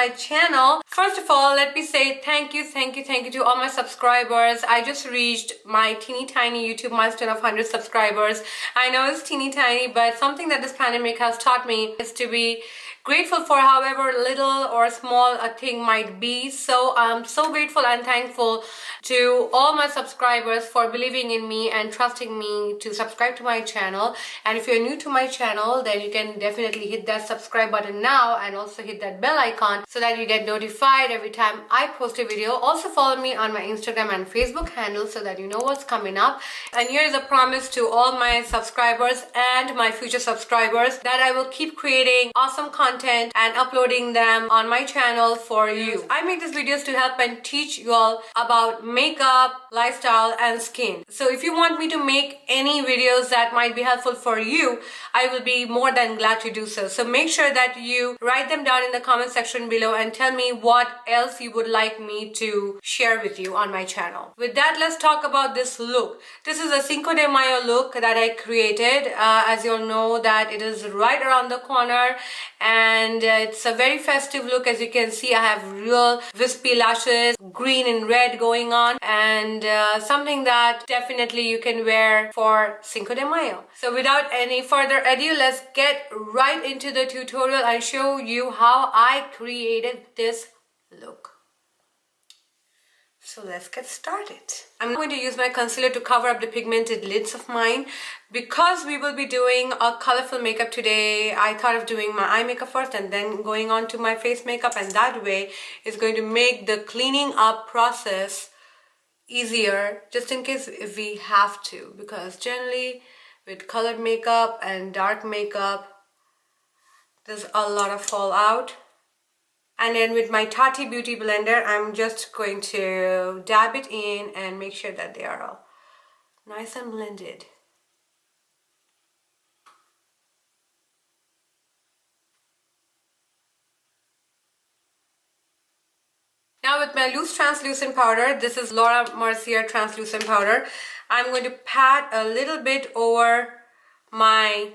my channel. First of all, let me say thank you to all my subscribers. I just reached my teeny tiny YouTube milestone of 100 subscribers. I know it's teeny tiny, but something that this pandemic has taught me is to be grateful for however little or small a thing might be. So I'm so grateful and thankful to all my subscribers for believing in me and trusting me to subscribe to my channel. And if you're new to my channel, then you can definitely hit that subscribe button now and also hit that bell icon so that you get notified every time I post a video. Also follow me on my Instagram and Facebook handle so that you know what's coming up. And here is a promise to all my subscribers and my future subscribers that I will keep creating awesome content and uploading them on my channel for you. I make these videos to help and teach you all about makeup, lifestyle and skin. So if you want me to make any videos that might be helpful for you, I will be more than glad to do so. So make sure that you write them down in the comment section below and tell me what else you would like me to share with you on my channel. With that, let's talk about this look. This is a Cinco de Mayo look that I created. As you'll know that it is right around the corner, and it's a very festive look. As you can see, I have real wispy lashes, green and red going on, and something that definitely you can wear for Cinco de Mayo. So without any further ado, let's get right into the tutorial and show you how I created this look. So let's get started. I'm going to use my concealer to cover up the pigmented lids of mine. Because we will be doing a colorful makeup today, I thought of doing my eye makeup first and then going on to my face makeup, and that way it's going to make the cleaning up process easier, just in case if we have to, because generally with colored makeup and dark makeup there's a lot of fallout. And then with my Tarte beauty blender, I'm just going to dab it in and make sure that they are all nice and blended. Now with my loose translucent powder, this is Laura Mercier translucent powder, I'm going to pat a little bit over my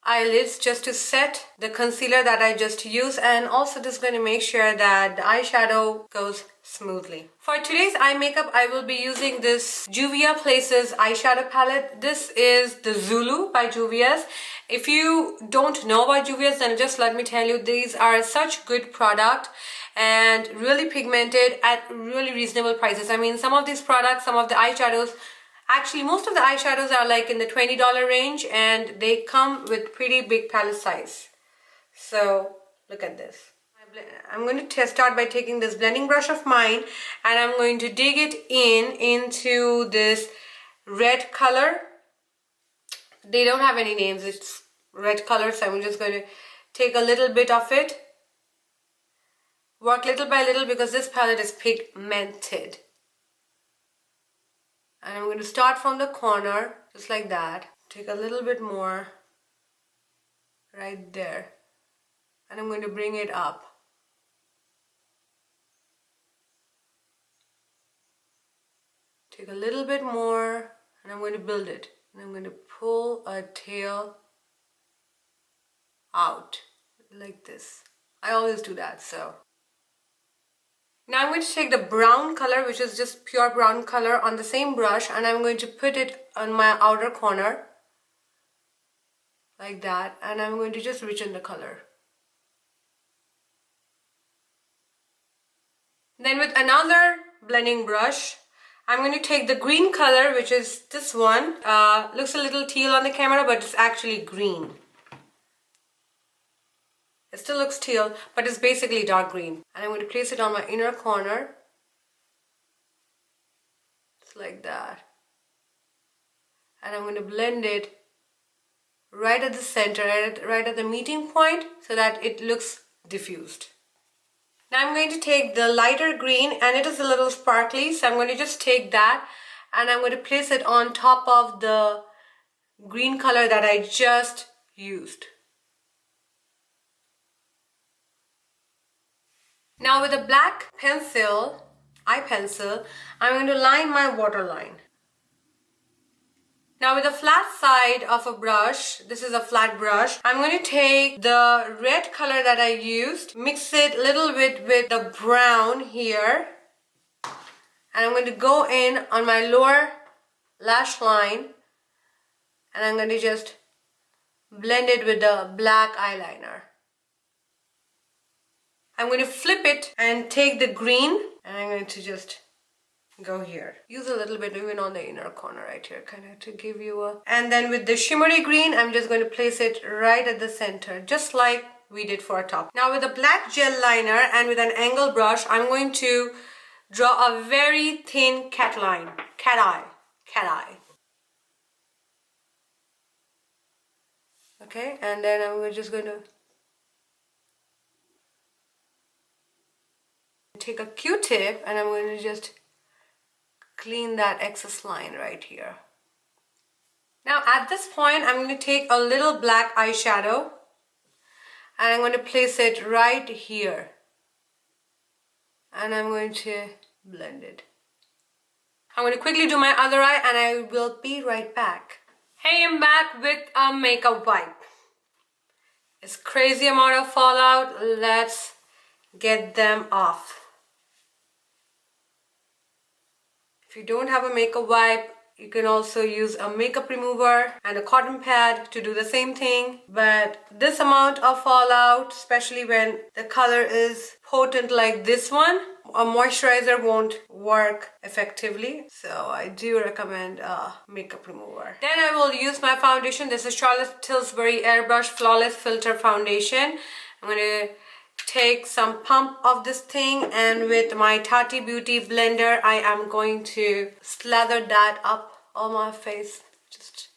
eyelids just to set the concealer that I just used, and also just going to make sure that the eyeshadow goes smoothly. For today's eye makeup, I will be using this Juvia Places eyeshadow palette. This is the Zulu by Juvia's. If you don't know about Juvia's, then just let me tell you, these are such good product and really pigmented at really reasonable prices. I mean, some of these products, some of the eyeshadows, actually most of the eyeshadows are like in the $20 range, and they come with pretty big palette size. So look at this. I'm going to start by taking this blending brush of mine and I'm going to dig it into this red color. They don't have any names, it's red color, so I'm just going to take a little bit of it. Work little by little because this palette is pigmented. And I'm going to start from the corner, just like that. Take a little bit more right there. And I'm going to bring it up. Take a little bit more and I'm going to build it. And I'm going to pull a tail out like this. I always do that, so. Now I'm going to take the brown color, which is just pure brown color, on the same brush, and I'm going to put it on my outer corner like that, and I'm going to just richen the color. Then with another blending brush, I'm going to take the green color, which is this one. Looks a little teal on the camera, but it's actually green. It still looks teal, but it's basically dark green. And I'm going to place it on my inner corner. Just like that. And I'm going to blend it right at the center, right at the meeting point, so that it looks diffused. Now I'm going to take the lighter green, and it is a little sparkly, so I'm going to just take that and I'm going to place it on top of the green color that I just used. Now with a black pencil, eye pencil, I'm going to line my waterline. Now with the flat side of a brush, this is a flat brush, I'm going to take the red color that I used, mix it a little bit with the brown here, and I'm going to go in on my lower lash line, and I'm going to just blend it with the black eyeliner. I'm going to flip it and take the green, and I'm going to just go here. Use a little bit even on the inner corner right here, kind of to give you a... And then with the shimmery green, I'm just going to place it right at the center, just like we did for our top. Now with a black gel liner and with an angle brush, I'm going to draw a very thin cat line. Cat eye. Okay, and then I'm just going to take a Q-tip and I'm going to just clean that excess line right here. Now at this point, I'm going to take a little black eyeshadow and I'm going to place it right here. And I'm going to blend it. I'm going to quickly do my other eye and I will be right back. Hey, I'm back with a makeup wipe. It's crazy amount of fallout. Let's get them off. If you don't have a makeup wipe, you can also use a makeup remover and a cotton pad to do the same thing. But this amount of fallout, especially when the color is potent like this one, a moisturizer won't work effectively. So I do recommend a makeup remover. Then I will use my foundation. This is Charlotte Tilbury Airbrush Flawless Filter Foundation. I'm going to take some pump of this thing, and with my Tarte Beauty blender I am going to slather that up on my face. Just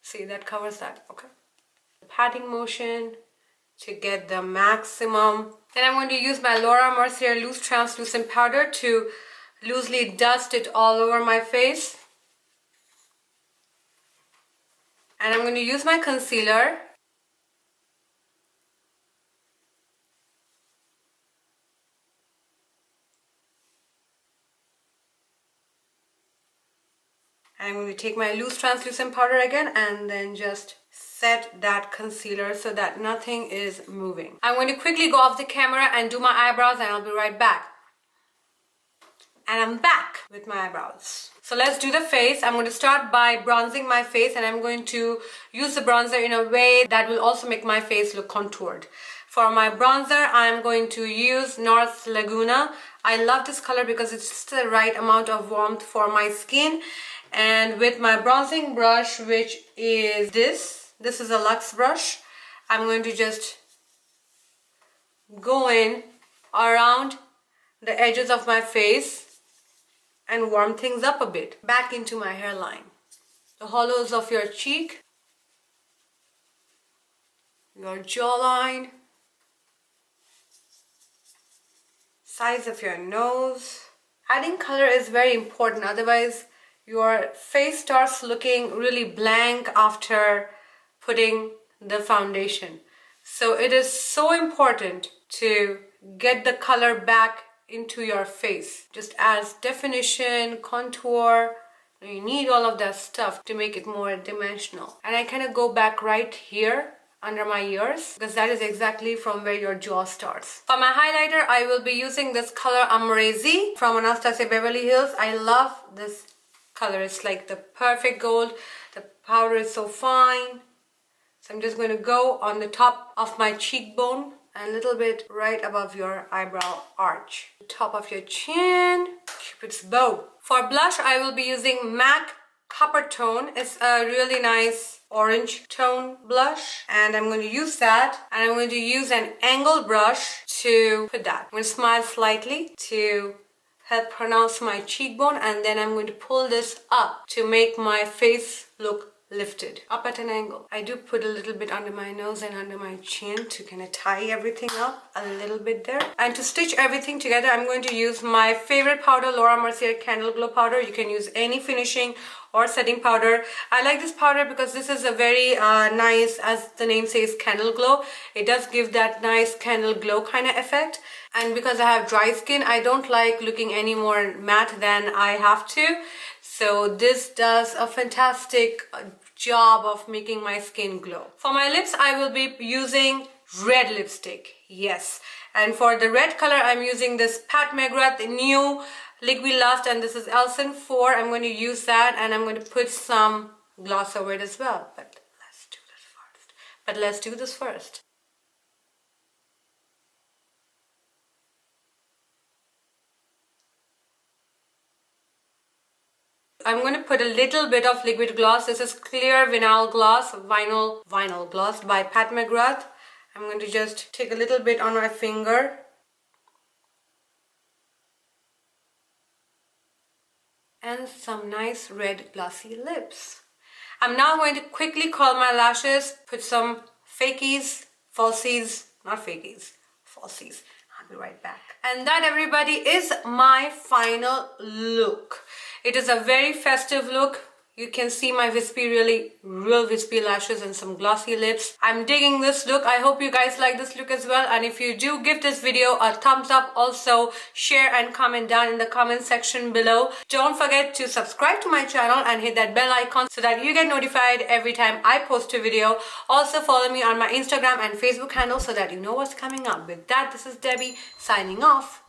see, that covers that. Okay, patting motion to get the maximum. Then I'm going to use my Laura Mercier loose translucent powder to loosely dust it all over my face, and I'm going to use my concealer. I'm going to take my loose translucent powder again and then just set that concealer so that nothing is moving. I'm going to quickly go off the camera and do my eyebrows, and I'll be right back. And I'm back with my eyebrows. So let's do the face. I'm going to start by bronzing my face, and I'm going to use the bronzer in a way that will also make my face look contoured. For my bronzer, I'm going to use NARS Laguna. I love this color because it's just the right amount of warmth for my skin. And with my bronzing brush, which is this is a Luxe brush, I'm going to just go in around the edges of my face and warm things up a bit. Back into my hairline, the hollows of your cheek, your jawline, sides of your nose. Adding color is very important, otherwise your face starts looking really blank after putting the foundation. So it is so important to get the color back into your face. Just adds definition, contour. You need all of that stuff to make it more dimensional. And I kind of go back right here under my ears, because that is exactly from where your jaw starts. For my highlighter, I will be using this color Amrezy from Anastasia Beverly Hills. I love this color. It's like the perfect gold. The powder is so fine. So I'm just going to go on the top of my cheekbone and a little bit right above your eyebrow arch. Top of your chin, Cupid's bow. For blush, I will be using MAC Coppertone. It's a really nice orange tone blush, and I'm going to use that, and I'm going to use an angle brush to put that. I'm going to smile slightly to help pronounce my cheekbone, and then I'm going to pull this up to make my face look lifted up at an angle. I do put a little bit under my nose and under my chin to kind of tie everything up a little bit there. And to stitch everything together, I'm going to use my favorite powder, Laura Mercier Candle Glow powder. You can use any finishing or setting powder. I like this powder because this is a very nice, as the name says, candle glow. It does give that nice candle glow kind of effect. And because I have dry skin, I don't like looking any more matte than I have to. So this does a fantastic job of making my skin glow. For my lips, I will be using red lipstick. Yes. And for the red color, I'm using this Pat McGrath new LiquiLust, and this is Elson 4. I'm going to use that, and I'm going to put some gloss over it as well. But let's do this first. I'm going to put a little bit of liquid gloss. This is clear vinyl gloss by Pat McGrath. I'm going to just take a little bit on my finger. And some nice red glossy lips. I'm now going to quickly curl my lashes, put some falsies. I'll be right back. And that, everybody, is my final look. It is a very festive look. You can see my real wispy lashes and some glossy lips. I'm digging this look. I hope you guys like this look as well. And if you do, give this video a thumbs up. Also, share and comment down in the comment section below. Don't forget to subscribe to my channel and hit that bell icon so that you get notified every time I post a video. Also, follow me on my Instagram and Facebook handle so that you know what's coming up. With that, this is Debbie signing off.